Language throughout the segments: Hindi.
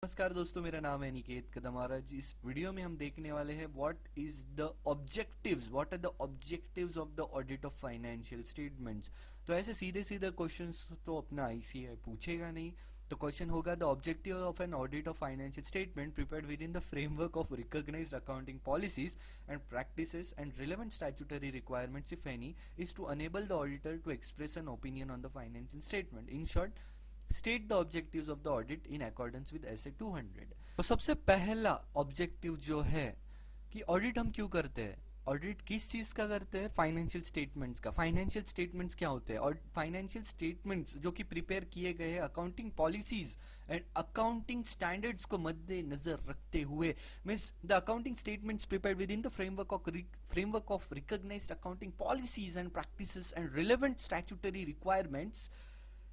नमस्कार दोस्तों, मेरा नाम है निकेत कदम और आज इस वीडियो में हम देखने वाले हैं what are the objectives of the audit of financial statements. तो ऐसे सीधे सीधे क्वेश्चंस तो अपना आईसीआई पूछेगा नहीं। तो क्वेश्चन होगा the objective of an audit of financial statement prepared within the framework of recognised accounting policies and practices and relevant statutory requirements if any is to enable the auditor to express an opinion on the financial statement. In short, state the objectives of the audit in accordance with SA 200। तो सबसे पहला ऑब्जेक्टिव जो है कि ऑडिट हम क्यों करते हैं, ऑडिट किस चीज का करते हैं, फाइनेंशियल स्टेटमेंट्स का। फाइनेंशियल स्टेटमेंट्स क्या होते हैं? और फाइनेंशियल स्टेटमेंट्स जो कि प्रिपेयर किए गए हैं accounting policies and accounting standards को मद्देनजर रखते हुए, means the accounting statements prepared within the framework of recognised accounting policies and practices and relevant statutory requirements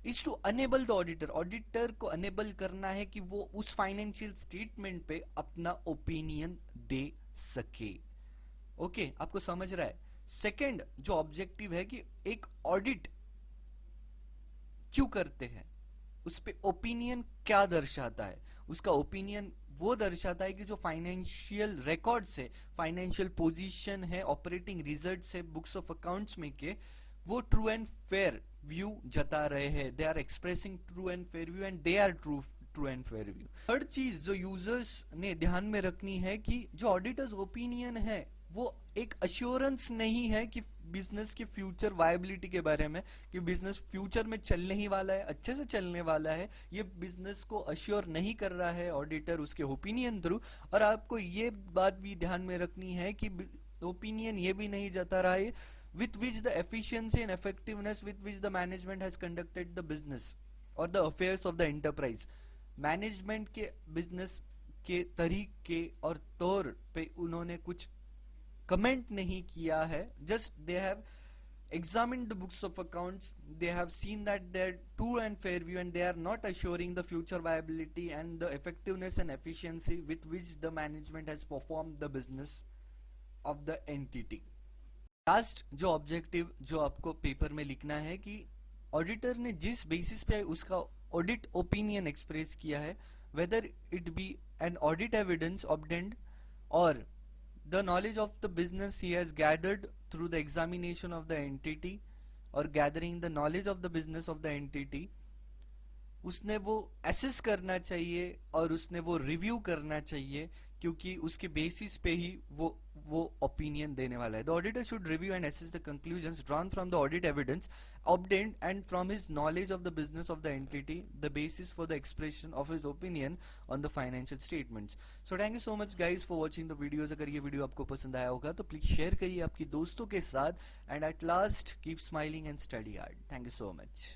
is to enable the auditor. Auditor को अनेबल करना है कि वो उस फाइनेंशियल स्टेटमेंट पे अपना ओपिनियन दे सके। ओके, आपको समझ रहा है? सेकंड जो ऑब्जेक्टिव है कि एक ऑडिट क्यों करते हैं, उस पे ओपिनियन क्या दर्शाता है। उसका ओपिनियन वो दर्शाता है कि जो फाइनेंशियल रिकॉर्ड्स है, फाइनेंशियल पोजीशन है, ऑपरेटिंग रिजल्ट्स है बुक्स ऑफ अकाउंट्स में के, वो ट्रू एंड फेयर व्यू जता रहे हैं। They are expressing true and fair view and they are true and fair view. Third चीज जो यूजर्स ने ध्यान में रखनी है कि जो ऑडिटर्स ओपिनियन है वो एक अश्योरेंस नहीं है कि बिजनेस के फ्यूचर वायबिलिटी के बारे में, कि बिजनेस फ्यूचर में चलने ही वाला है, अच्छे से चलने वाला है। ये बिजनेस को अश्योर नहीं कर रहा है ऑडिटर उसके ओपिनियन थ्रू। और आपको ये बात भी ध्यान में रखनी है कि ओपिनियन ये भी नहीं जता रहा है with which the efficiency and effectiveness with which the management has conducted the business or the affairs of the enterprise। Management के बिजनेस के तरीके और तौर पे उन्होंने कुछ कमेंट नहीं किया है। Just they have examined the books of accounts, they have seen that they're true and fair view and they are not assuring the future viability and the effectiveness and efficiency with which the management has performed the business of the entity। Last जो ऑब्जेक्टिव जो आपको पेपर में लिखना है कि ऑडिटर ने जिस बेसिस पे उसका ऑडिट ओपिनियन एक्सप्रेस किया है, whether it be an audit evidence obtained और the knowledge of the business he has gathered through the examination of the entity और gathering the knowledge of the business of the entity, उसने वो एसेस करना चाहिए और उसने वो रिव्यू करना चाहिए, क्योंकि उसके बेसिस पे ही वो ओपिनियन देने वाला है। The auditor should review and assess the conclusions drawn from the audit evidence obtained and from his knowledge of the business of the entity, the basis for the expression of his opinion on the financial statements। So thank you so much guys for watching the videos। अगर ये वीडियो आपको पसंद आया होगा तो प्लीज शेयर करिए आपके दोस्तों के साथ, and at last keep smiling and study hard। Thank you so much।